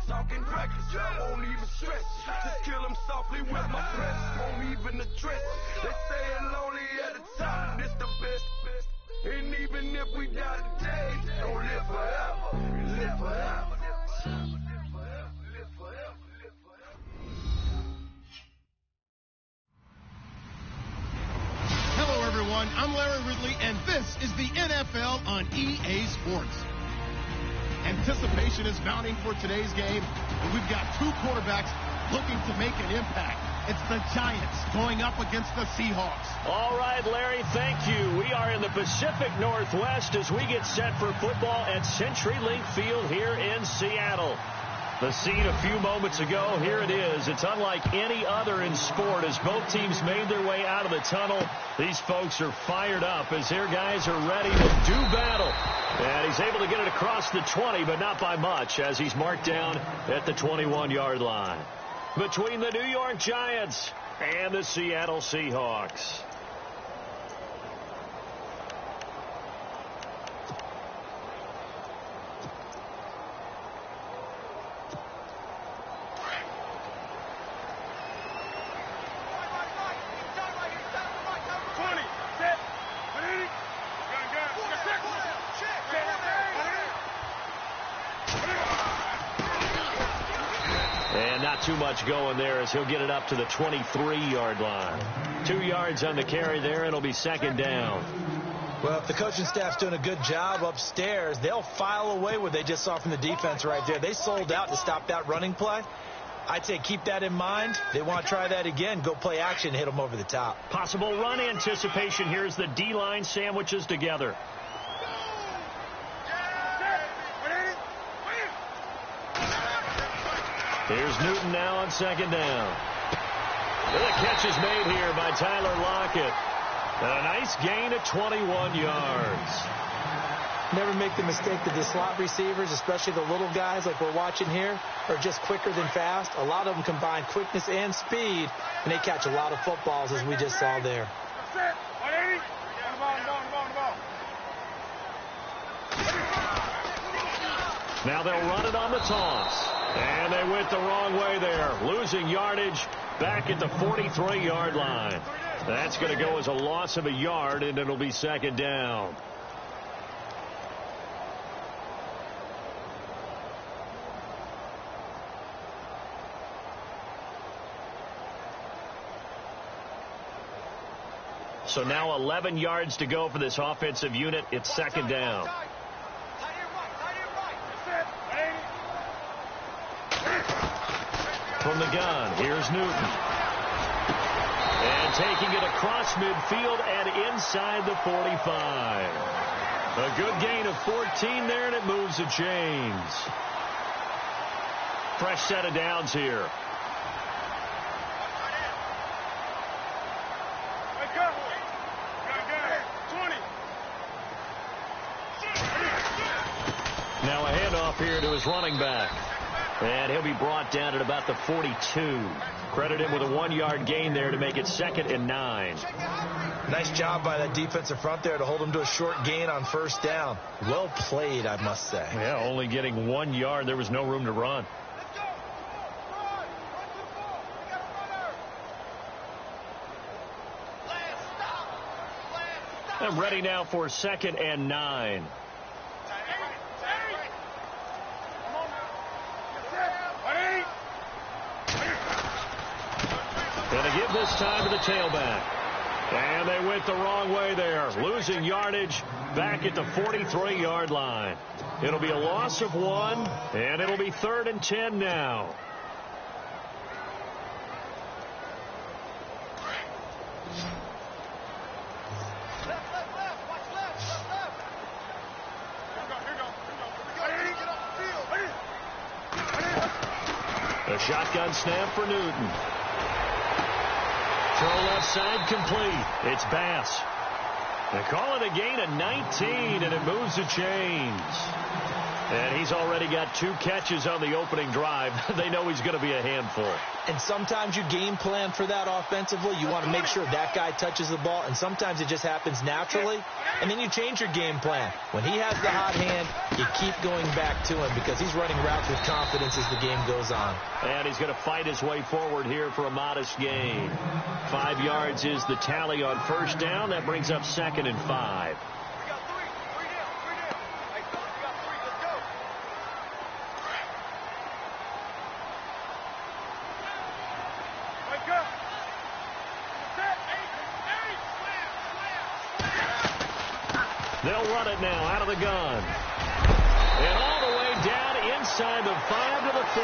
talking reckless. I won't even stress. Just kill him softly with my press. Won't even address. They say it's lonely at the top. This the best. And even if we die today, don't live forever. Live forever. Hello, everyone. I'm Larry Ridley, and this is the NFL on EA Sports. Anticipation is mounting for today's game, and we've got two quarterbacks looking to make an impact. It's the Giants going up against the Seahawks. All right, Larry, thank you. We are in the Pacific Northwest as we get set for football at CenturyLink Field here in Seattle. The scene a few moments ago, here it is. It's unlike any other in sport as both teams made their way out of the tunnel. These folks are fired up as their guys are ready to do battle. And he's able to get it across the 20, but not by much as he's marked down at the 21-yard line. Between the New York Giants and the Seattle Seahawks. Too much going there as he'll get it up to the 23-yard line. 2 yards on the carry there. It'll be second down. Well, if the coaching staff's doing a good job upstairs, they'll file away what they just saw from the defense right there. They sold out to stop that running play. I'd say keep that in mind. They want to try that again. Go play action, hit them over the top. Possible run anticipation. Here's the D-line sandwiches together. Here's Newton now on second down. The catch is made here by Tyler Lockett. And a nice gain of 21 yards. Never make the mistake that the slot receivers, especially the little guys like we're watching here, are just quicker than fast. A lot of them combine quickness and speed, and they catch a lot of footballs as we just saw there. Now they'll run it on the toss. And they went the wrong way there, losing yardage back at the 43-yard line. That's going to go as a loss of a yard, and it'll be second down. So now 11 yards to go for this offensive unit. It's second down. From the gun, here's Newton. And taking it across midfield and inside the 45. A good gain of 14 there, and it moves the chains. Fresh set of downs here. Now a handoff here to his running back. And he'll be brought down at about the 42. Credit him with a 1-yard gain there to make it 2nd and 9. Nice job by that defensive front there to hold him to a short gain on first down. Well played, I must say. Yeah, only getting 1 yard. There was no room to run. And ready now for 2nd and 9. Going to give this time to the tailback. And they went the wrong way there, losing yardage back at the 43-yard line. It'll be a loss of 1, and it'll be 3rd and 10 now. A shotgun snap for Newton. Throw left side complete. It's Bass. They call it a gain of 19, and it moves the chains. And he's already got 2 catches on the opening drive. They know he's going to be a handful. And sometimes you game plan for that offensively. You want to make sure that guy touches the ball, and sometimes it just happens naturally, and then you change your game plan. When he has the hot hand, you keep going back to him because he's running routes with confidence as the game goes on. And he's going to fight his way forward here for a modest gain. 5 yards is the tally on first down. That brings up 2nd and 5. They'll run it now out of the gun. And all the way down inside the 5 to the 4.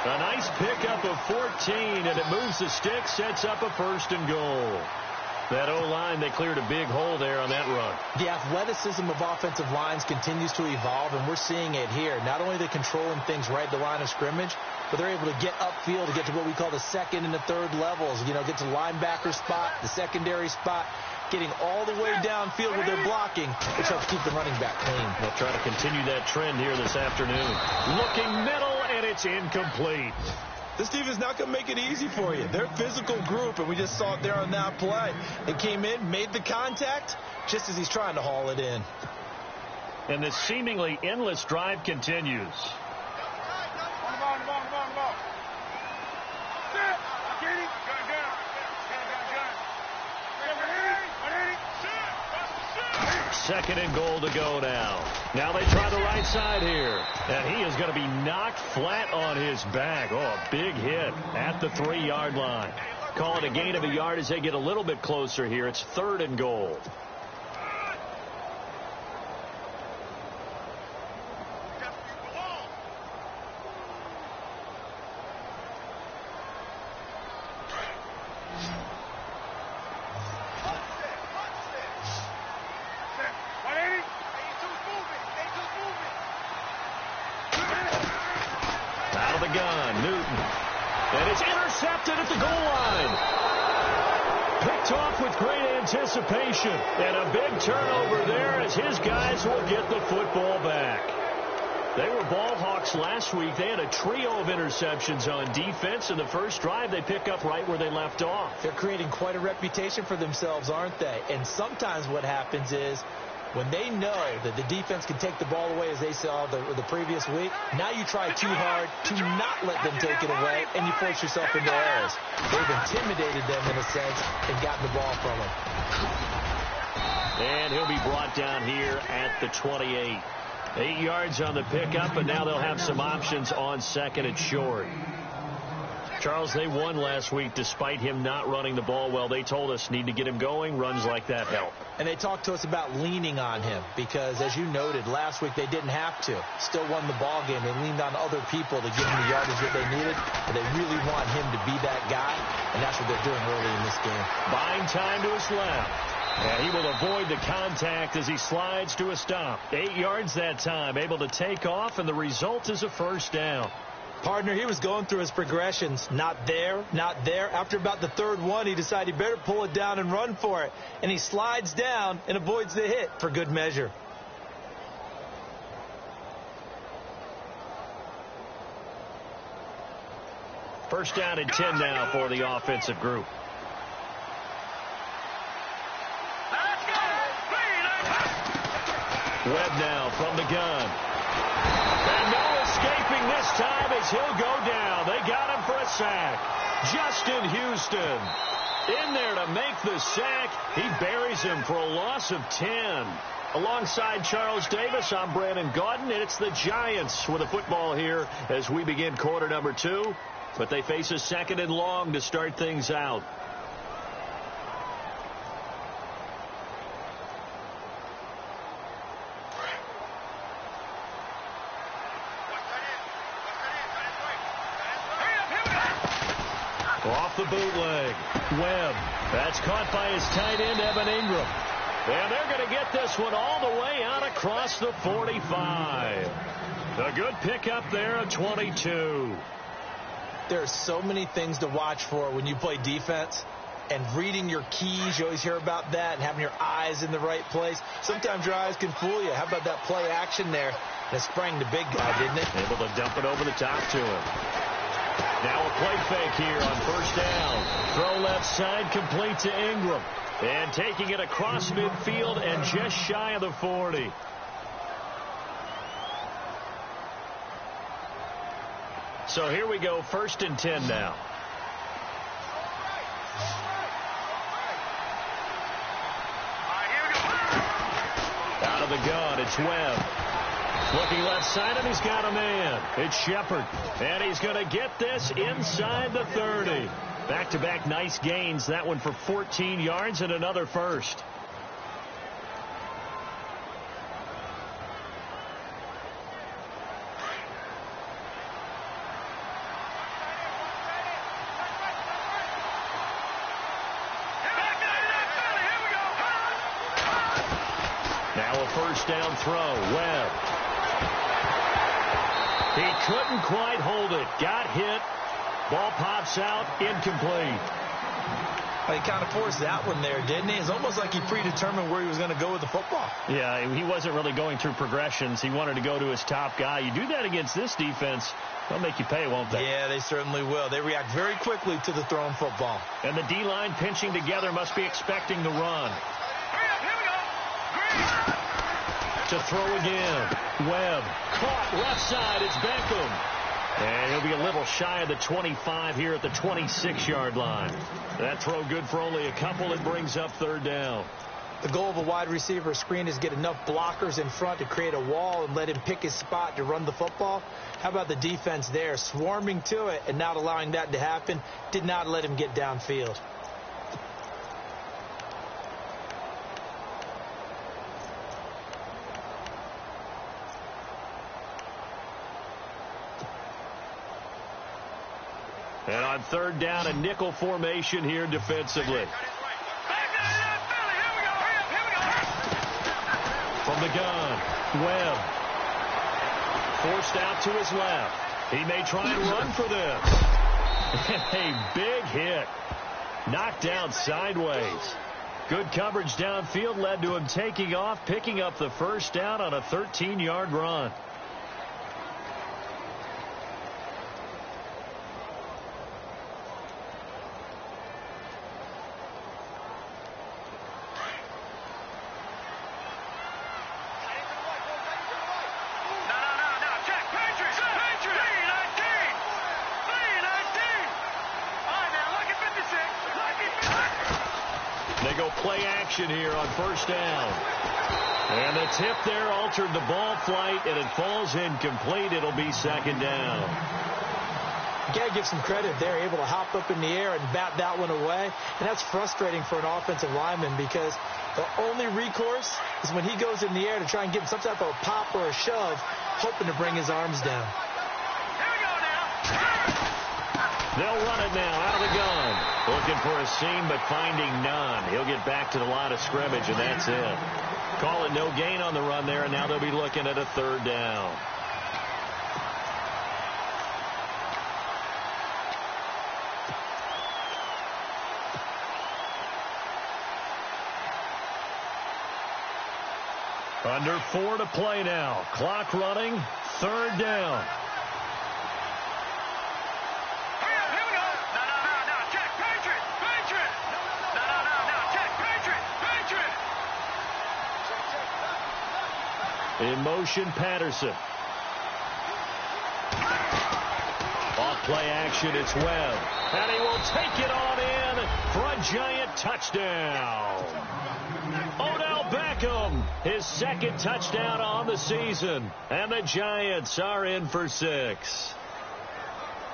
A nice pickup of 14, and it moves the stick, sets up a 1st and goal. That O-line, they cleared a big hole there on that run. The athleticism of offensive lines continues to evolve, and we're seeing it here. Not only are they controlling things right at the line of scrimmage, but they're able to get upfield to get to what we call the 2nd and the 3rd levels. You know, get to the linebacker spot, the secondary spot, getting all the way downfield with their blocking, which helps keep the running back clean. They'll try to continue that trend here this afternoon. Looking middle, and it's incomplete. This team is not going to make it easy for you. They're a physical group, and we just saw it there on that play. They came in, made the contact, just as he's trying to haul it in. And this seemingly endless drive continues. Second and goal to go now. Now they try the right side here. And he is going to be knocked flat on his back. Oh, a big hit at the 3-yard line. Call it a gain of a yard as they get a little bit closer here. It's 3rd and goal. Anticipation and a big turnover there as his guys will get the football back. They were ball hawks last week. They had a trio of interceptions on defense. In the first drive, they pick up right where they left off. They're creating quite a reputation for themselves, aren't they? And sometimes what happens is when they know that the defense can take the ball away, as they saw the previous week, now you try too hard to not let them take it away, and you force yourself into errors. They've intimidated them in a sense and gotten the ball from them. And he'll be brought down here at the 28. 8 yards on the pickup, and now they'll have some options on 2nd and short. Charles, they won last week despite him not running the ball well. They told us need to get him going. Runs like that help. And they talked to us about leaning on him because, as you noted, last week they didn't have to. Still won the ball game. They leaned on other people to give them the yardage that they needed. But they really want him to be that guy, and that's what they're doing early in this game. Buying time to his left. And he will avoid the contact as he slides to a stop. 8 yards that time. Able to take off, and the result is a 1st down. Partner, he was going through his progressions. Not there, not there. After about the 3rd one, he decided he better pull it down and run for it. And he slides down and avoids the hit for good measure. First down and 10 now for the offensive group. Webb now from the gun. And no escaping this time as he'll go down. They got him for a sack. Justin Houston in there to make the sack. He buries him for a loss of 10. Alongside Charles Davis, I'm Brandon Gaudin, and it's the Giants with a football here as we begin quarter number 2. But they face a 2nd and long to start things out. Off the bootleg. Webb. That's caught by his tight end, Evan Ingram. And they're going to get this one all the way out across the 45. A good pickup there at 22. There are so many things to watch for when you play defense. and reading your keys. You always hear about that, and having your eyes in the right place. Sometimes your eyes can fool you. How about that play action there that sprang the big guy, didn't it? Able to dump it over the top to him. Now a play fake here on first down. Throw left side, complete to Ingram. And taking it across midfield and just shy of the 40. So here we go, 1st and 10 now. Out of the gun, it's Webb. Looking left side, and he's got a man. It's Shepard. And he's going to get this inside the 30. Back-to-back nice gains. That one for 14 yards and another first. Now a first down throw. Webb. He couldn't quite hold it. Got hit. Ball pops out. Incomplete. Well, he kind of forced that one there, didn't he? It's almost like he predetermined where he was going to go with the football. Yeah, he wasn't really going through progressions. He wanted to go to his top guy. You do that against this defense, they'll make you pay, won't they? Yeah, they certainly will. They react very quickly to the thrown football. And the D-line pinching together must be expecting the run. To throw again. Webb caught left side. It's Beckham. And he'll be a little shy of the 25 here at the 26-yard line. That throw good for only a couple. It brings up 3rd down. The goal of a wide receiver screen is get enough blockers in front to create a wall and let him pick his spot to run the football. How about the defense there? Swarming to it and not allowing that to happen. Did not let him get downfield. And on 3rd down, a nickel formation here defensively. From the gun, Webb. Forced out to his left. He may try and run for this. A big hit. Knocked down sideways. Good coverage downfield led to him taking off, picking up the first down on a 13-yard run. Play action here on first down. And the tip there altered the ball flight, and it falls incomplete. It'll be 2nd down. You got to give some credit there, able to hop up in the air and bat that one away. And that's frustrating for an offensive lineman because the only recourse is when he goes in the air to try and get some type of a pop or a shove, hoping to bring his arms down. They'll run it now out of the gun. Looking for a seam, but finding none. He'll get back to the line of scrimmage, and that's it. Call it no gain on the run there, and now they'll be looking at a 3rd down. Under 4 to play now. Clock running. 3rd down. In motion, Patterson. Off play action, it's Webb. And he will take it on in for a giant touchdown. Odell Beckham, his 2nd touchdown on the season. And the Giants are in for 6.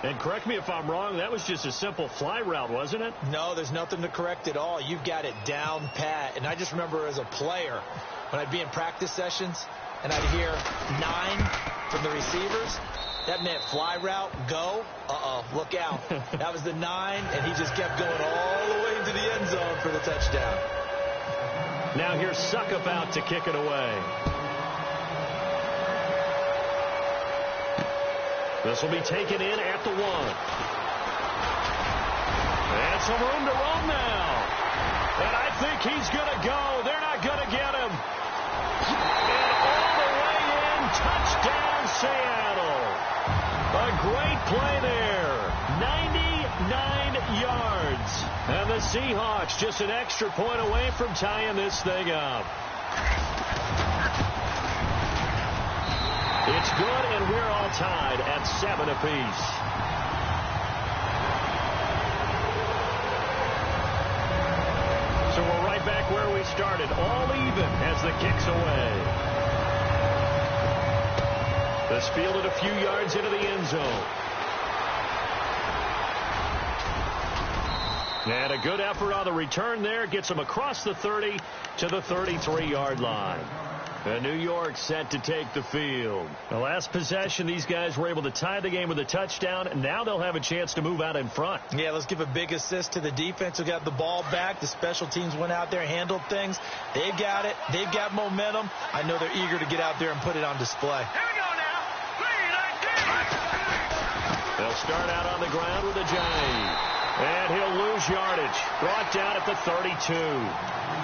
And correct me if I'm wrong, that was just a simple fly route, wasn't it? No, there's nothing to correct at all. You've got it down pat. And I just remember as a player, when I'd be in practice sessions, and I'd hear 9 from the receivers. That meant fly route, go. Look out. That was the 9, and he just kept going all the way into the end zone for the touchdown. Now here's Suckup out to kick it away. This will be taken in at the 1. And got some room to roam now. And I think he's going to go. They're not going to get him. And all the way in, touchdown Seattle. A great play there. 99 yards. And the Seahawks just an extra point away from tying this thing up. It's good, and we're all tied at 7 apiece. So we're right back where we started, all even as the kick's away. This fielded a few yards into the end zone. And a good effort on the return there. Gets them across the 30 to the 33-yard line. And New York set to take the field. The last possession, these guys were able to tie the game with a touchdown, and now they'll have a chance to move out in front. Yeah, let's give a big assist to the defense who got the ball back. The special teams went out there and handled things. They've got it. They've got momentum. I know they're eager to get out there and put it on display. Here we go now. 3-19. They'll start out on the ground with a Giant. And he'll lose yardage. Brought down at the 32.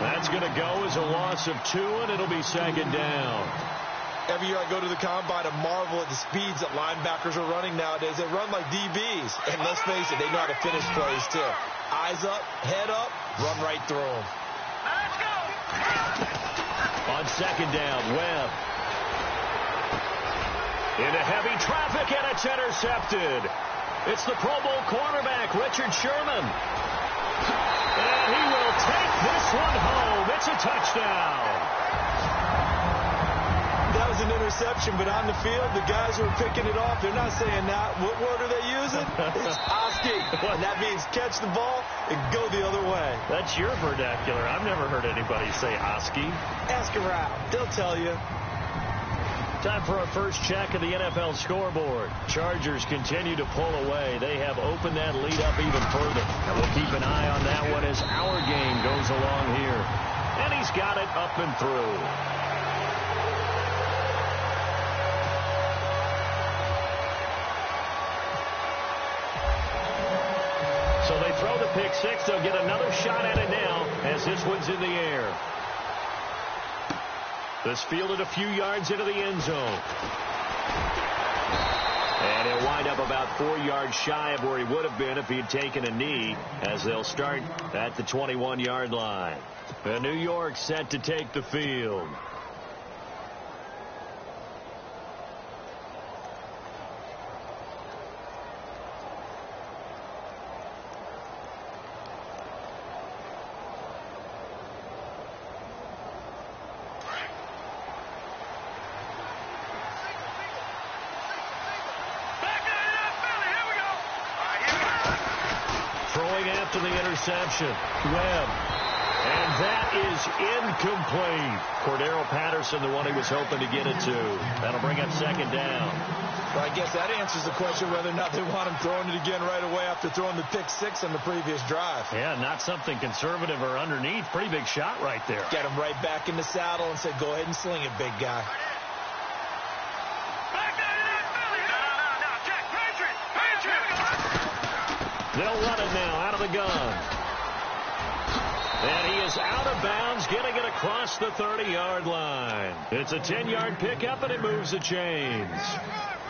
That's going to go as a loss of 2, and it'll be second down. Every year I go to the combine and marvel at the speeds that linebackers are running nowadays. They run like DBs. And let's face it, they know how to finish plays, too. Eyes up, head up, run right through them. Let's go. On second down, Webb. Into heavy traffic, and it's intercepted. It's the Pro Bowl cornerback, Richard Sherman. And he will take this one home. It's a touchdown. That was an interception, but on the field, the guys who are picking it off, they're not saying that. What word are they using? It's Oski. And that means catch the ball and go the other way. That's your vernacular. I've never heard anybody say Oski. Ask around. They'll tell you. Time for our first check of the NFL scoreboard. Chargers continue to pull away. They have opened that lead up even further. And we'll keep an eye on that one as our game goes along here. And he's got it up and through. So they throw the pick six. They'll get another shot at it now as this one's in the air. This fielded a few yards into the end zone. And he'll wind up about 4 yards shy of where he would have been if he had taken a knee, as they'll start at the 21-yard line. And New York set to take the field. After the interception, Webb. And that is incomplete. Cordero Patterson, the one he was hoping to get it to. That'll bring up second down. Well, I guess that answers the question whether or not they want him throwing it again right away after throwing the pick six on the previous drive. Yeah, not something conservative or underneath. Pretty big shot right there. Got him right back in the saddle and said, go ahead and sling it, big guy. They'll run it now out of the gun. And he is out of bounds, getting it across the 30-yard line. It's a 10-yard pickup, and it moves the chains.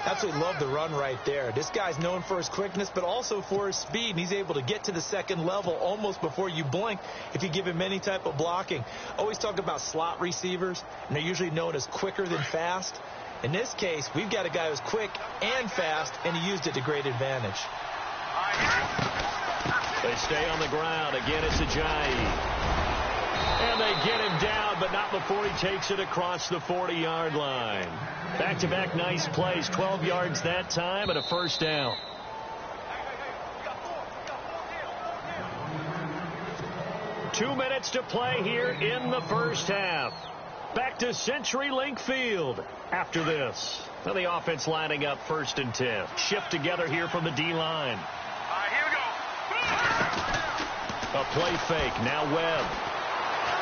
Absolutely love the run right there. This guy's known for his quickness, but also for his speed. And he's able to get to the second level almost before you blink if you give him any type of blocking. Always talk about slot receivers, and they're usually known as quicker than fast. In this case, we've got a guy who's quick and fast, and he used it to great advantage. They stay on the ground. Again, it's Ajayi. And they get him down, but not before he takes it across the 40-yard line. Back-to-back nice plays. 12 yards that time and a first down. Two minutes to play here in the first half. Back to CenturyLink Field after this. Now the offense lining up 1st and 10. Shift together here from the D-line. A play fake. Now Webb.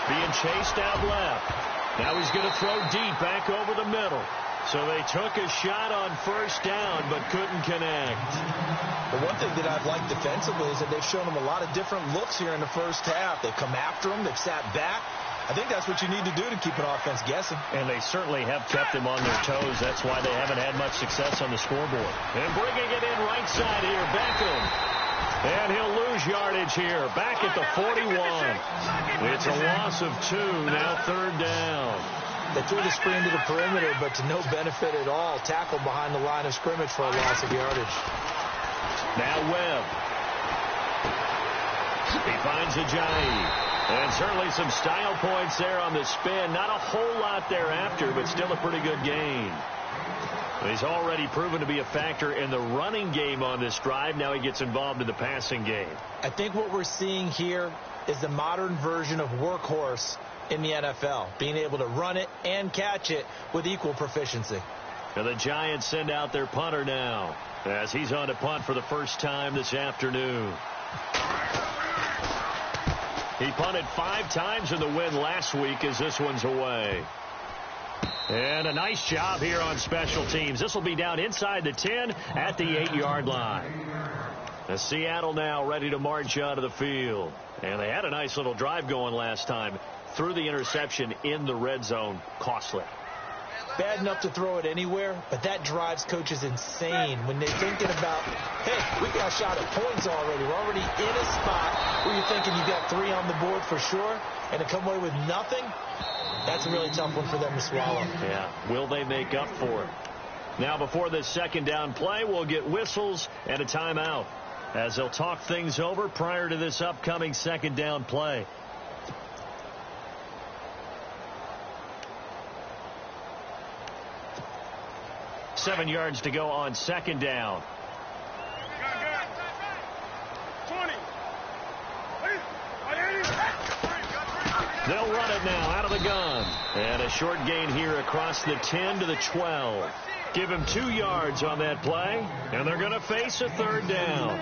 Being chased out left. Now he's going to throw deep back over the middle. So they took a shot on first down, but couldn't connect. The one thing that I've liked defensively is that they've shown them a lot of different looks here in the first half. They've come after them. They've sat back. I think that's what you need to do to keep an offense guessing. And they certainly have kept them on their toes. That's why they haven't had much success on the scoreboard. And bringing it in right side here, Beckham. And he'll lose yardage here. Back at the 41. It's a loss of 2. Now third down. They threw the screen to the perimeter, but to no benefit at all. Tackle behind the line of scrimmage for a loss of yardage. Now Webb. He finds Ajayi. And certainly some style points there on the spin. Not a whole lot thereafter, but still a pretty good gain. He's already proven to be a factor in the running game on this drive. Now he gets involved in the passing game. I think what we're seeing here is the modern version of workhorse in the NFL, being able to run it and catch it with equal proficiency. And the Giants send out their punter now as he's on to punt for the first time this afternoon. He punted 5 times in the win last week as this one's away. And a nice job here on special teams. This will be down inside the 10 at the 8-yard line. And Seattle now ready to march out of the field. And they had a nice little drive going last time. Threw the interception in the red zone. Costly. Bad enough to throw it anywhere, but that drives coaches insane when they're thinking about, hey, we got a shot at points already. We're already in a spot where you're thinking you got 3 on the board for sure, and to come away with nothing, that's a really tough one for them to swallow. Yeah, will they make up for it? Now before this second down play, we'll get whistles and a timeout as they'll talk things over prior to this upcoming second down play. Seven yards to go on second down. 20. They'll run it now out of the gun. And a short gain here across the 10 to the 12. Give him 2 yards on that play, and they're going to face a third down.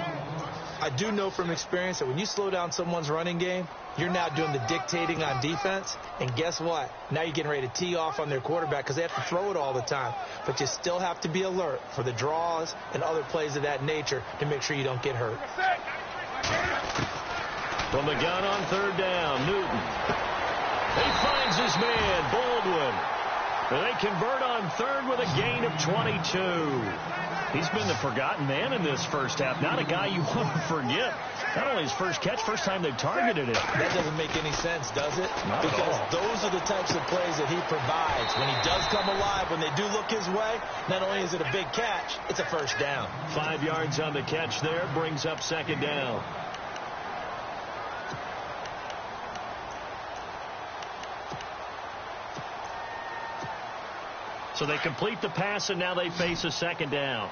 I do know from experience that when you slow down someone's running game, you're now doing the dictating on defense. And guess what? Now you're getting ready to tee off on their quarterback because they have to throw it all the time. But you still have to be alert for the draws and other plays of that nature to make sure you don't get hurt. From the gun on third down, Newton. He finds his man, Baldwin. And they convert on third with a gain of 22. He's been the forgotten man in this first half. Not a guy you want to forget. Not only his first catch, first time they've targeted it. That doesn't make any sense, does it? Not because at all. Those are the types of plays that he provides. When he does come alive, when they do look his way, not only is it a big catch, it's a first down. 5 yards on the catch there, brings up second down. So they complete the pass, and now they face a second down.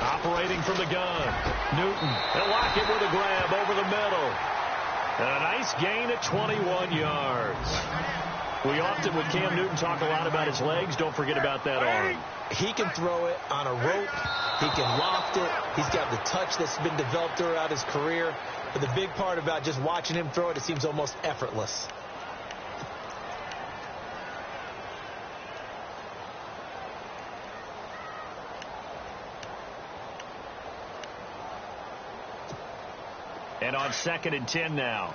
Operating from the gun. Newton. They'll lock it with a grab over the middle. And a nice gain at 21 yards. We often, with Cam Newton, talk a lot about his legs. Don't forget about that arm. He can throw it on a rope. He can loft it. He's got the touch that's been developed throughout his career. But the big part about just watching him throw it, it seems almost effortless. And on 2nd and 10 now.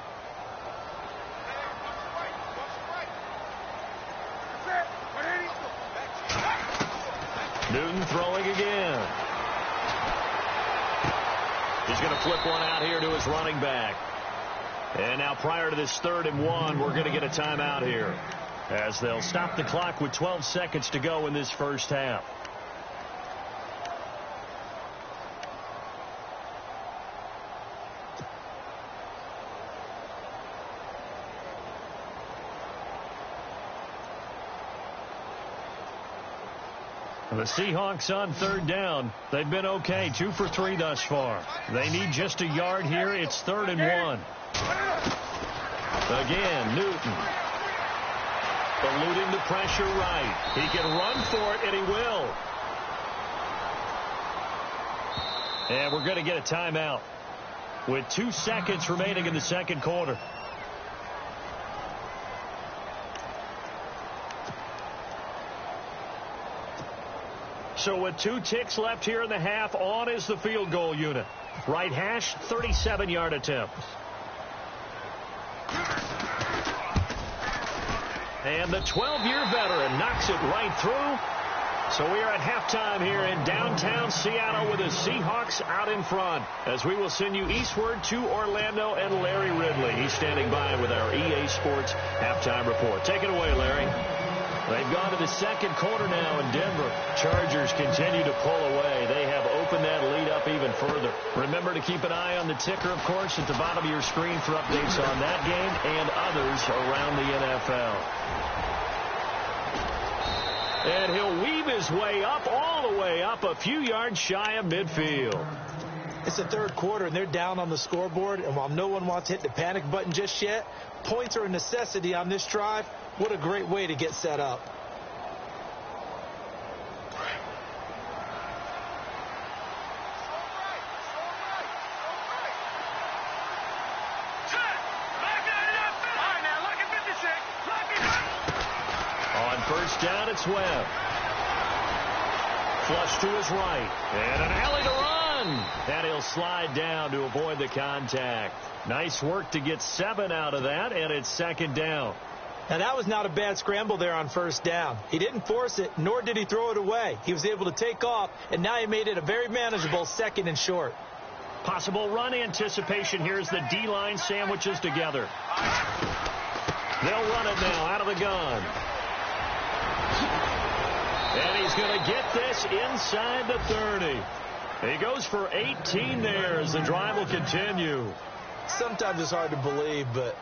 Newton throwing again. He's going to flip one out here to his running back. And now prior to this 3rd and 1, we're going to get a timeout here as they'll stop the clock with 12 seconds to go in this first half. The Seahawks on 3rd down. They've been okay. 2 for 3 thus far. They need just a yard here. It's 3rd and 1. Again, Newton. Eluding the pressure right. He can run for it, and he will. And we're going to get a timeout. with 2 seconds remaining in the second quarter. So with 2 ticks left here in the half, on is the field goal unit. Right hash, 37-yard attempt. And the 12-year veteran knocks it right through. So we are at halftime here in downtown Seattle with the Seahawks out in front, as we will send you eastward to Orlando and Larry Ridley. He's standing by with our EA Sports halftime report. Take it away, Larry. They've gone to the second quarter now in Denver. Chargers continue to pull away. They have opened that lead up even further. Remember to keep an eye on the ticker, of course, at the bottom of your screen for updates on that game and others around the NFL. And he'll weave his way up, all the way up, a few yards shy of midfield. It's the third quarter, and they're down on the scoreboard. And while no one wants to hit the panic button just yet, points are a necessity on this drive. What a great way to get set up. On first down, it's Webb. Flush to his right. And an alley to run. And he'll slide down to avoid the contact. Nice work to get 7 out of that, and it's second down. Now, that was not a bad scramble there on first down. He didn't force it, nor did he throw it away. He was able to take off, and now he made it a very manageable second and short. Possible run anticipation here as the D-line sandwiches together. They'll run it now out of the gun. And he's going to get this inside the 30. He goes for 18 there as the drive will continue. Sometimes it's hard to believe, but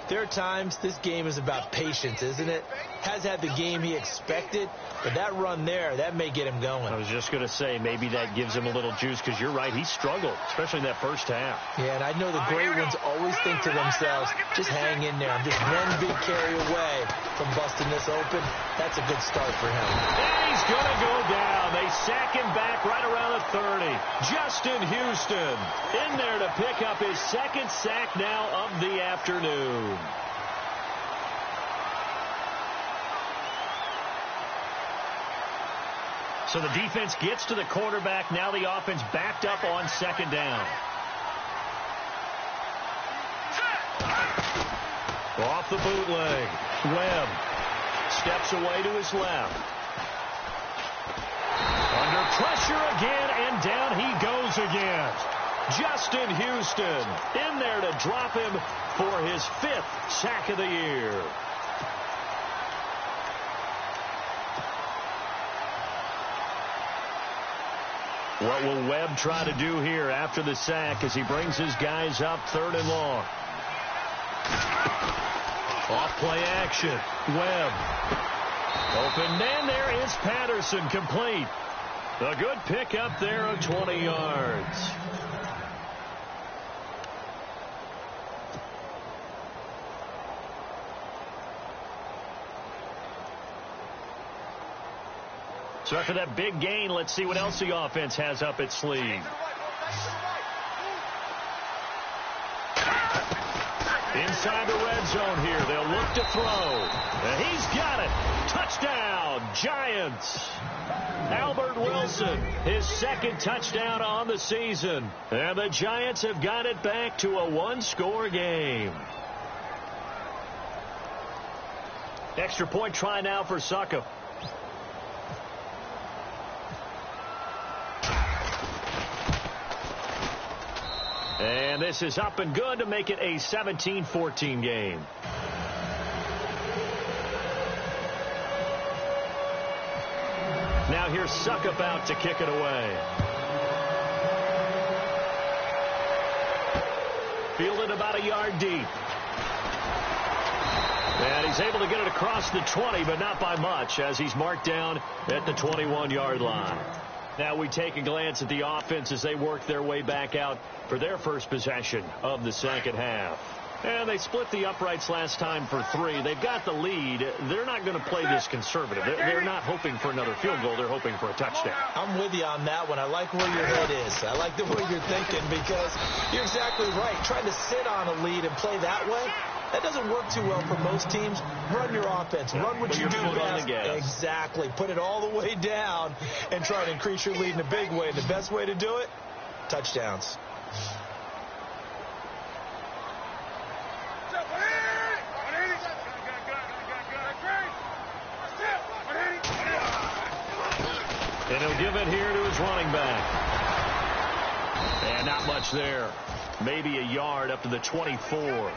there are times this game is about patience, isn't it? Has had the game he expected, but that run there, that may get him going. I was just going to say, maybe that gives him a little juice, because you're right, he struggled, especially in that first half. Yeah, and I know the great ones always think to themselves, just hang in there. I'm just one big carry away from busting this open. That's a good start for him. And he's going to go down. They sack him back right around the 30. Justin Houston in there to pick up his second sack now of the afternoon. So the defense gets to the quarterback. Now the offense backed up on second down. Off the bootleg. Webb steps away to his left. Under pressure again, and down he goes again. Justin Houston in there to drop him for his 5th sack of the year. What will Webb try to do here after the sack as he brings his guys up 3rd and long? Off play action. Webb. Open man, there is Patterson, complete. A good pickup there of 20 yards. So after that big gain, let's see what else the offense has up its sleeve. Inside the red zone here. They'll look to throw. And he's got it. Touchdown, Giants. Albert Wilson, his 2nd touchdown on the season. And the Giants have got it back to a 1-score game. Extra point try now for Suckup. And this is up and good to make it a 17-14 game. Now here's Suckup out to kick it away. Fielded about a yard deep. And he's able to get it across the 20, but not by much, as he's marked down at the 21-yard line. Now we take a glance at the offense as they work their way back out for their first possession of the second half. And they split the uprights last time for 3. They've got the lead. They're not going to play this conservative. They're not hoping for another field goal. They're hoping for a touchdown. I'm with you on that one. I like where your head is. I like the way you're thinking because you're exactly right. Trying to sit on a lead and play that way, that doesn't work too well for most teams. Run your offense. Run what you do best. Exactly. Put it all the way down and try to increase your lead in a big way. And the best way to do it, touchdowns. And he'll give it here to his running back. And not much there. Maybe a yard up to the 24.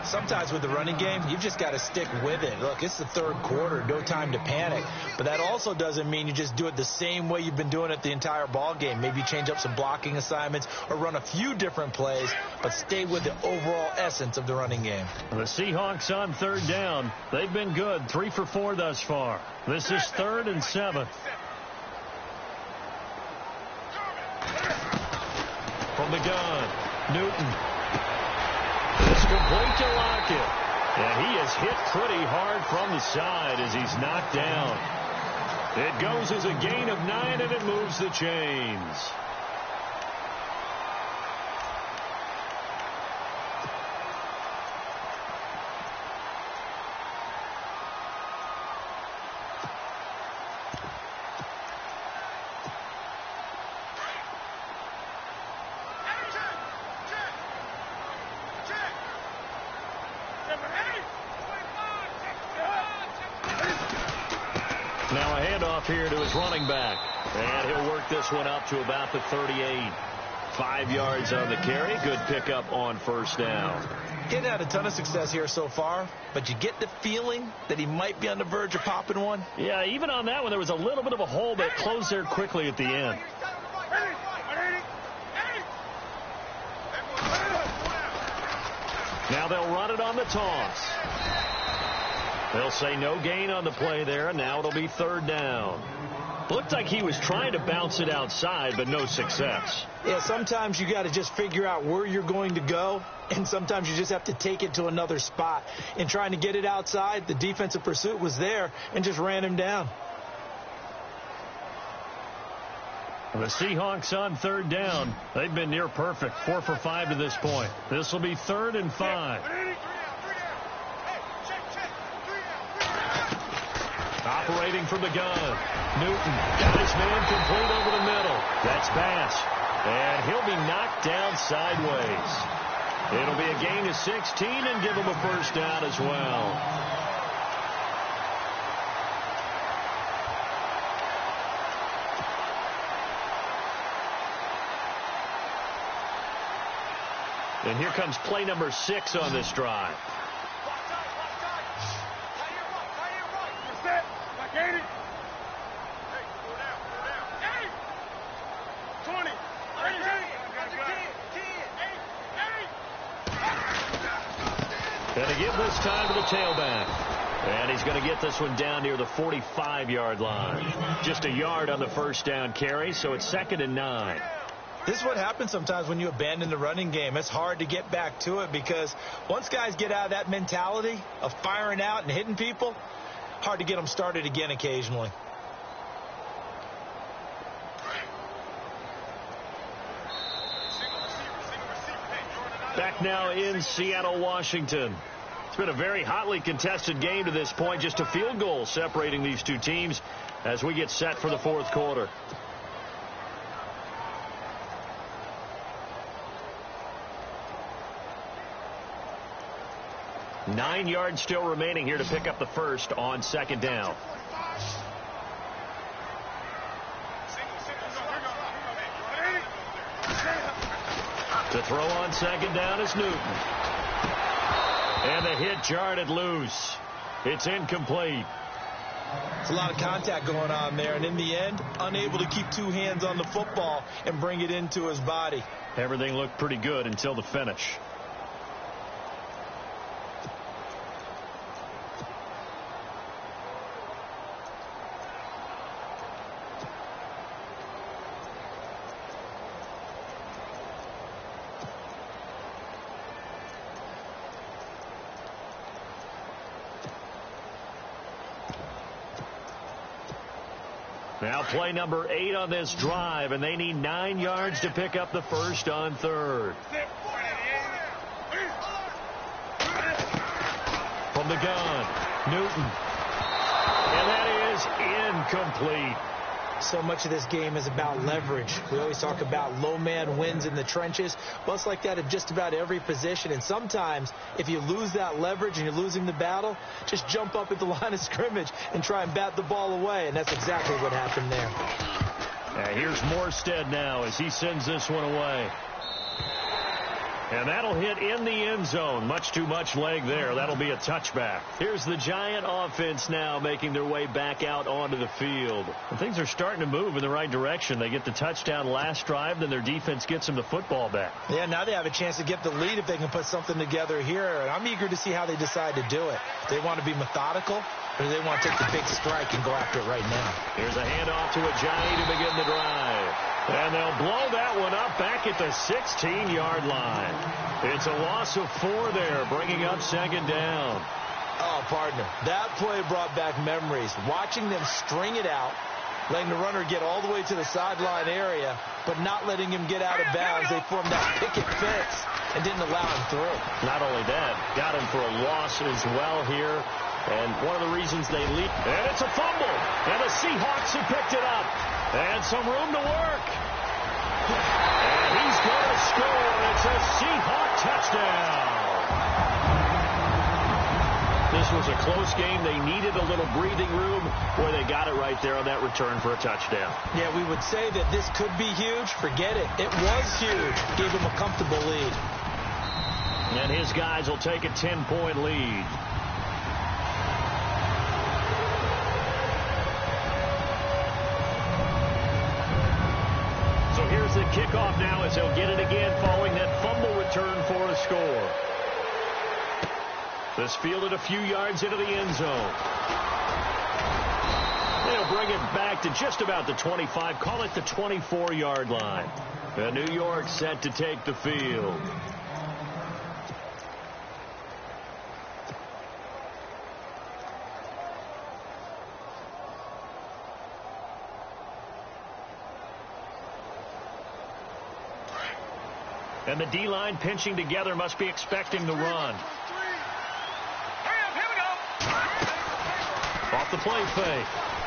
Sometimes with the running game, you've just got to stick with it. Look, it's the third quarter, no time to panic. But that also doesn't mean you just do it the same way you've been doing it the entire ball game. Maybe change up some blocking assignments or run a few different plays, but stay with the overall essence of the running game. The Seahawks on third down. They've been good, 3 for 4 thus far. This is 3rd and 7. From the gun, Newton. It's complete to Lockett. And he is hit pretty hard from the side as he's knocked down. It goes as a gain of 9, and it moves the chains. Now a handoff here to his running back. And he'll work this one up to about the 38. 5 yards on the carry. Good pickup on first down. He hadn't had a ton of success here so far, but you get the feeling that he might be on the verge of popping one. Yeah, even on that one, there was a little bit of a hole, but it closed there quickly at the end. Now they'll run it on the toss. They'll say no gain on the play there, and now it'll be 3rd down. Looked like he was trying to bounce it outside, but no success. Yeah, sometimes you got to just figure out where you're going to go, and sometimes you just have to take it to another spot. In trying to get it outside, the defensive pursuit was there and just ran him down. The Seahawks on 3rd down. They've been near perfect, 4 for 5 to this point. This will be 3rd and 5. Operating from the gun. Newton got his man complete over the middle. That's Bass. And he'll be knocked down sideways. It'll be a gain of 16 and give him a first down as well. And here comes play number 6 on this drive. And to give this time to the tailback. And he's going to get this one down near the 45-yard line. Just a yard on the first down carry, so it's 2nd and 9. This is what happens sometimes when you abandon the running game. It's hard to get back to it because once guys get out of that mentality of firing out and hitting people, hard to get them started again occasionally. Back now in Seattle, Washington. It's been a very hotly contested game to this point. Just a field goal separating these two teams as we get set for the 4th quarter. Nine yards still remaining here to pick up the first on 2nd down. To throw on 2nd down is Newton. And the hit jarred it loose. It's incomplete. There's a lot of contact going on there, and in the end, unable to keep 2 hands on the football and bring it into his body. Everything looked pretty good until the finish. Now play number 8 on this drive, and they need 9 yards to pick up the first on third. From the gun, Newton. And that is incomplete. So much of this game is about leverage. We always talk about low man wins in the trenches. Well, it's like that in just about every position. And sometimes, if you lose that leverage and you're losing the battle, just jump up at the line of scrimmage and try and bat the ball away. And that's exactly what happened there. Here's Morstead now as he sends this one away. And that'll hit in the end zone. Much too much leg there. That'll be a touchback. Here's the Giant offense now making their way back out onto the field. And things are starting to move in the right direction. They get the touchdown last drive, then their defense gets them the football back. Yeah, now they have a chance to get the lead if they can put something together here. And I'm eager to see how they decide to do it. They want to be methodical, or do they want to take the big strike and go after it right now? Here's a handoff to Ajayi to begin the drive. And they'll blow that one up back at the 16-yard line. It's a loss of 4 there, bringing up second down. Oh, partner, that play brought back memories. Watching them string it out, letting the runner get all the way to the sideline area, but not letting him get out of bounds. They formed that picket fence and didn't allow him through. Not only that, got him for a loss as well here. And one of the reasons they lead. And it's a fumble. And the Seahawks have picked it up. And some room to work. And he's going to score. It's a Seahawk touchdown. This was a close game. They needed a little breathing room. Boy, they got it right there on that return for a touchdown. Yeah, we would say that this could be huge. Forget it. It was huge. Gave him a comfortable lead. And his guys will take a 10-point lead. Here's the kickoff now as they'll get it again following that fumble return for a score. This fielded a few yards into the end zone. They'll bring it back to just about the 25, call it the 24-yard line. And New York set to take the field. And the D-line pinching together must be expecting the run. Off the play fake.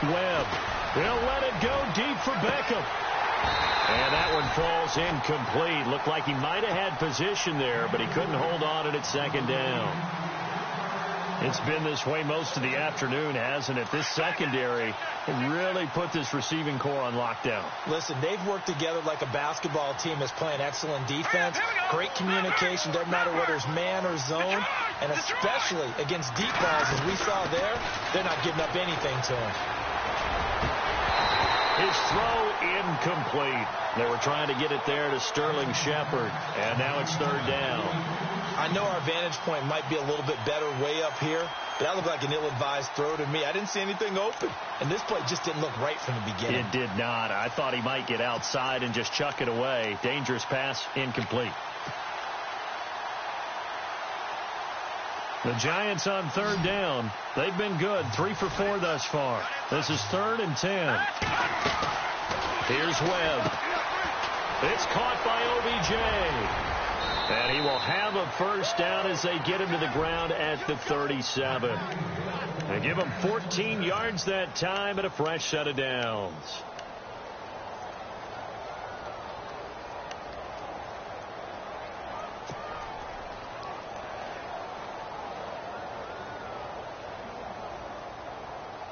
Webb. They'll let it go deep for Beckham. And that one falls incomplete. Looked like he might have had position there, but he couldn't hold on at second down. It's been this way most of the afternoon, hasn't it? This secondary really put this receiving core on lockdown. Listen, they've worked together like a basketball team that's playing excellent defense. Great communication, doesn't matter whether it's man or zone. And especially against deep balls, as we saw there, they're not giving up anything to him. His throw incomplete. They were trying to get it there to Sterling Shepard. And now it's third down. I know our vantage point might be a little bit better way up here, but that looked like an ill-advised throw to me. I didn't see anything open, and this play just didn't look right from the beginning. It did not. I thought he might get outside and just chuck it away. Dangerous pass, incomplete. The Giants on third down. They've been good, 3 for 4 thus far. This is 3rd and 10. Here's Webb. It's caught by OBJ. And he will have a first down as they get him to the ground at the 37. They give him 14 yards that time and a fresh set of downs.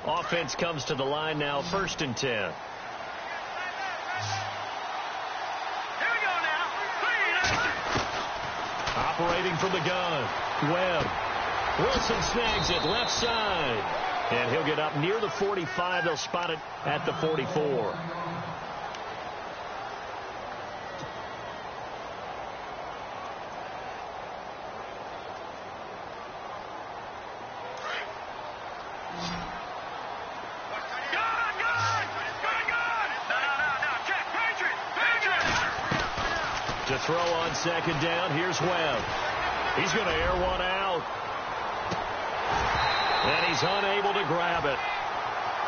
Offense comes to the line now, 1st and 10. Operating from the gun, Webb. Wilson snags it left side. And he'll get up near the 45. They'll spot it at the 44. To throw on second down, here's Webb. He's going to air one out. And he's unable to grab it.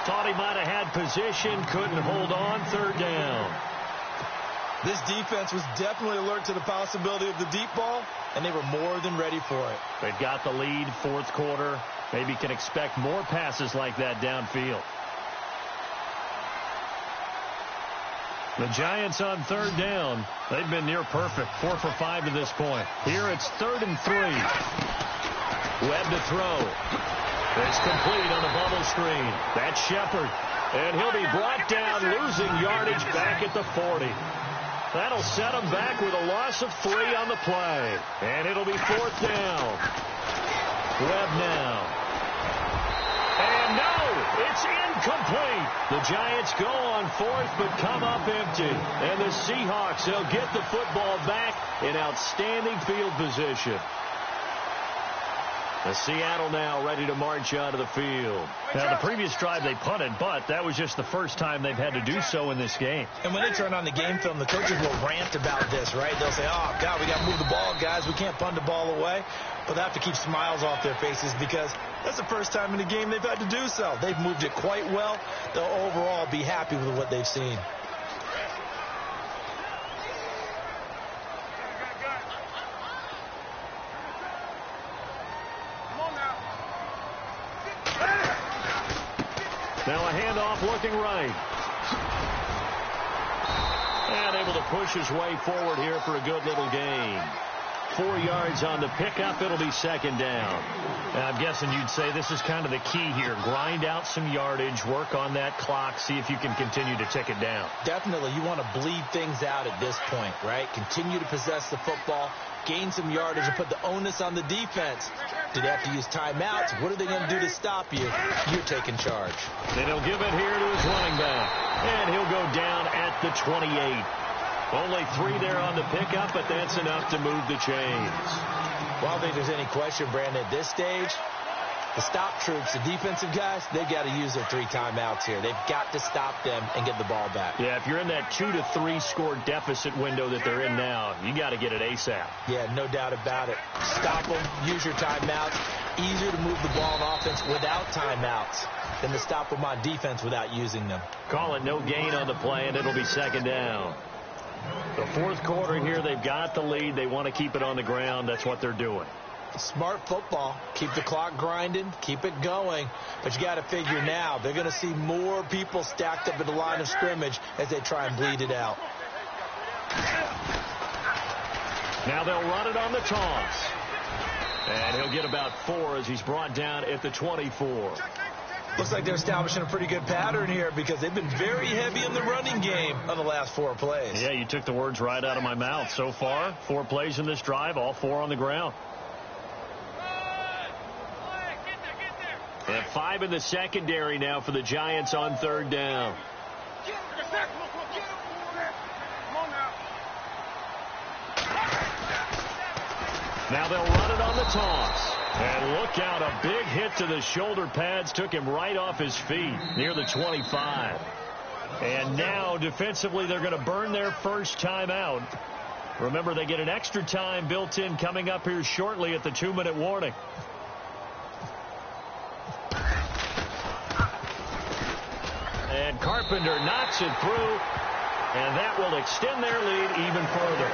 thought he might have had position, couldn't hold on, third down. This defense was definitely alert to the possibility of the deep ball, and they were more than ready for it. They've got the lead, fourth quarter. Maybe can expect more passes like that downfield. The Giants on third down. They've been near perfect, 4 for 5 to this point. Here it's 3rd and 3. Webb to throw. It's complete on the bubble screen. That's Shepard. And he'll be brought down, losing yardage back at the 40. That'll set him back with a loss of 3 on the play. And it'll be 4th down. Webb now. And no, it's incomplete. The Giants go on 4th but come up empty. And the Seahawks, they'll get the football back in outstanding field position. The Seattle now ready to march onto the field. Now, the previous drive they punted, but that was just the first time they've had to do so in this game. And when they turn on the game film, the coaches will rant about this, right? They'll say, oh, God, we got to move the ball, guys. We can't punt the ball away. But they have to keep smiles off their faces because that's the first time in the game they've had to do so. They've moved it quite well. They'll overall be happy with what they've seen. Now a handoff looking right. And able to push his way forward here for a good little gain. 4 yards on the pickup. It'll be 2nd down. And I'm guessing you'd say this is kind of the key here. Grind out some yardage, work on that clock, see if you can continue to tick it down. Definitely. You want to bleed things out at this point, right? Continue to possess the football, gain some yardage, and put the onus on the defense. Do they have to use timeouts? What are they going to do to stop you? You're taking charge. Then he'll give it here to his running back. And he'll go down at the 28. Only 3 there on the pickup, but that's enough to move the chains. Well, I don't think there's any question, Brandon, at this stage, the stop troops, the defensive guys, they've got to use their 3 timeouts here. They've got to stop them and get the ball back. Yeah, if you're in that 2 to 3 score deficit window that they're in now, you got to get it ASAP. Yeah, no doubt about it. Stop them, use your timeouts. Easier to move the ball on offense without timeouts than to stop them on defense without using them. Call it no gain on the play, and it'll be 2nd down. The fourth quarter here, they've got the lead. They want to keep it on the ground. That's what they're doing. Smart football. Keep the clock grinding. Keep it going. But you got to figure now, they're going to see more people stacked up at the line of scrimmage as they try and bleed it out. Now they'll run it on the toss. And he'll get about 4 as he's brought down at the 24. Looks like they're establishing a pretty good pattern here because they've been very heavy in the running game on the last 4 plays. Yeah, you took the words right out of my mouth. So far, 4 plays in this drive, all 4 on the ground. And 5 in the secondary now for the Giants on 3rd down. Now they'll run it on the toss. And look out, a big hit to the shoulder pads took him right off his feet near the 25. And now defensively they're going to burn their first time out. Remember, they get an extra time built in coming up here shortly at the 2-minute warning. And Carpenter knocks it through, and that will extend their lead even further.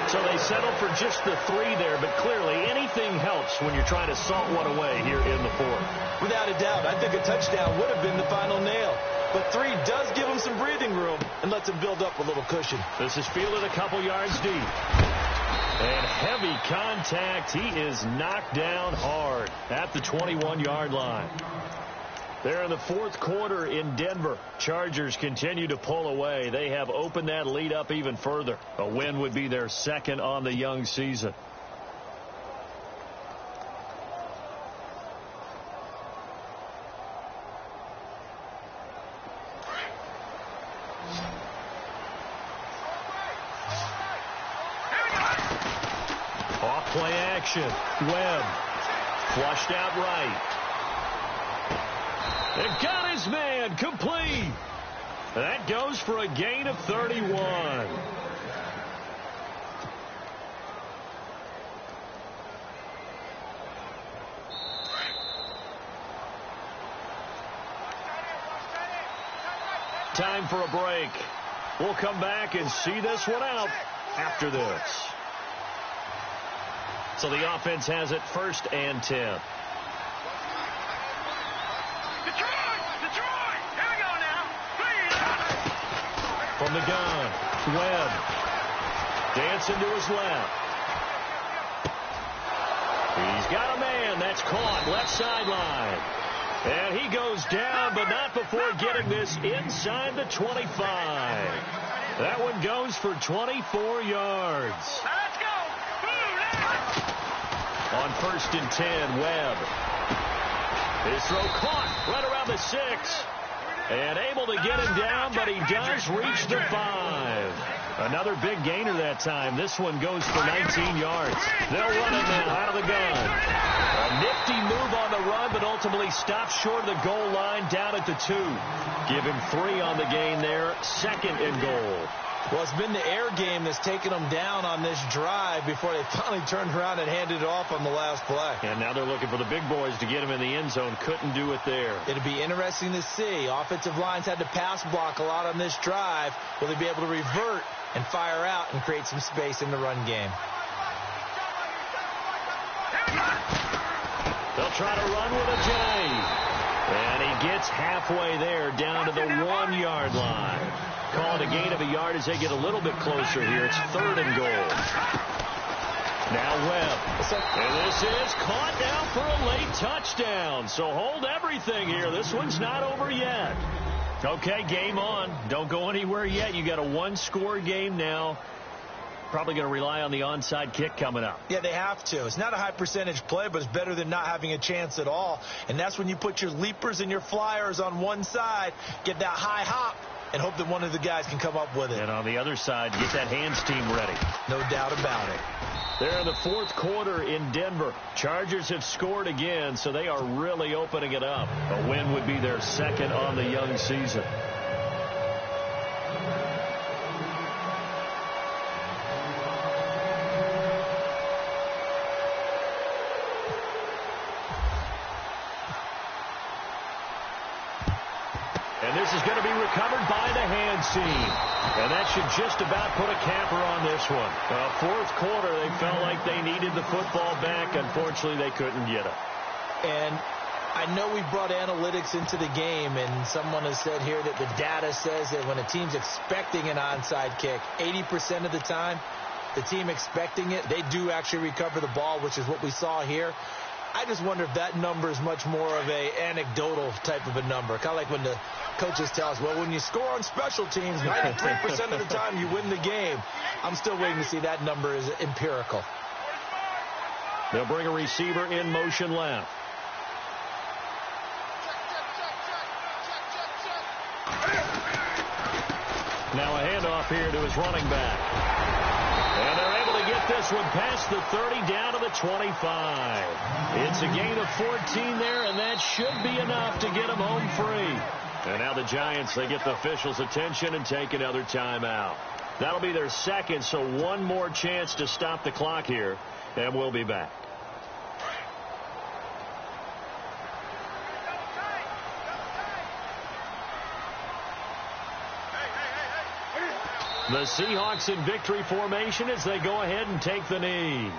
So they settle for just the 3 there, but clearly anything helps when you're trying to salt one away here in the 4th. Without a doubt, I think a touchdown would have been the final nail. But 3 does give them some breathing room and lets them build up a little cushion. This is fielded a couple yards deep. And heavy contact. He is knocked down hard at the 21-yard line. They're in the 4th quarter in Denver. Chargers continue to pull away. They have opened that lead up even further. A win would be their 2nd on the young season. Off play action. Webb flushed out right. And got his man complete. That goes for a gain of 31. Time for a break. We'll come back and see this one out after this. So the offense has it 1st and 10. Detroit! Detroit! Here we go now. Please. From the gun, Webb. Dancing to his left. He's got a man. That's caught. Left sideline. And he goes down, but not before getting this inside the 25. That one goes for 24 yards. Let's go. On 1st and 10, Webb. His throw caught right around the 6. And able to get him down, but he does reach the 5. Another big gainer that time. This one goes for 19 yards. They'll run it now out of the gun. A nifty move on the run, but ultimately stops short of the goal line down at the 2. Give him 3 on the gain there. 2nd and goal. Well, it's been the air game that's taken them down on this drive before they finally turned around and handed it off on the last play. And now they're looking for the big boys to get him in the end zone. Couldn't do it there. It'll be interesting to see. Offensive lines had to pass block a lot on this drive. Will they be able to revert and fire out and create some space in the run game? They'll try to run with a J. And he gets halfway there down to the 1-yard line. Call it a gain of a yard as they get a little bit closer here. It's 3rd and goal. Now Webb. And this is caught down for a late touchdown. So hold everything here. This one's not over yet. Okay, game on. Don't go anywhere yet. You got a 1-score game now. Probably going to rely on the onside kick coming up. Yeah, they have to. It's not a high percentage play, but it's better than not having a chance at all. And that's when you put your leapers and your flyers on one side, get that high hop, and hope that one of the guys can come up with it. And on the other side, get that hands team ready. No doubt about it. They're in the 4th quarter in Denver. Chargers have scored again, so they are really opening it up. A win would be their 2nd on the young season. And this is going to be recovered by the hands team. And that should just about put a capper on this one. 4th quarter, they felt like they needed the football back. Unfortunately, they couldn't get it. And I know we brought analytics into the game, and someone has said here that the data says that when a team's expecting an onside kick, 80% of the time, the team expecting it, they do actually recover the ball, which is what we saw here. I just wonder if that number is much more of a anecdotal type of a number. Kind of like when the coaches tell us, well, when you score on special teams, 93% of the time you win the game. I'm still waiting to see that number is empirical. They'll bring a receiver in motion left. Now a handoff here to his running back. And they're able to get this one past the 30 down to the 25. It's a gain of 14 there, and that should be enough to get them home free. And now the Giants, they get the officials' attention and take another timeout. That'll be their 2nd, so one more chance to stop the clock here, and we'll be back. The Seahawks in victory formation as they go ahead and take the knee.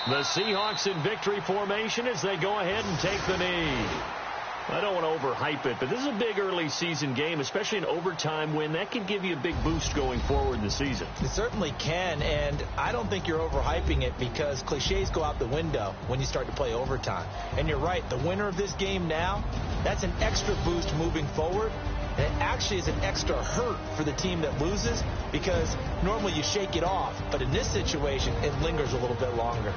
The Seahawks in victory formation as they go ahead and take the knee. I don't want to overhype it, but this is a big early season game, especially an overtime win. That can give you a big boost going forward in the season. It certainly can, and I don't think you're overhyping it because cliches go out the window when you start to play overtime. And you're right, the winner of this game now, that's an extra boost moving forward. And it actually is an extra hurt for the team that loses because normally you shake it off. But in this situation, it lingers a little bit longer.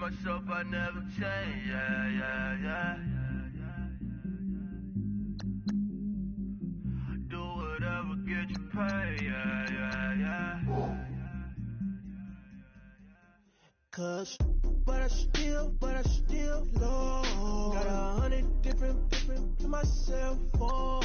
myself, I never change, yeah. Do whatever, get you paid, yeah. Cause, but I still low. Got 100 different to my cell phone.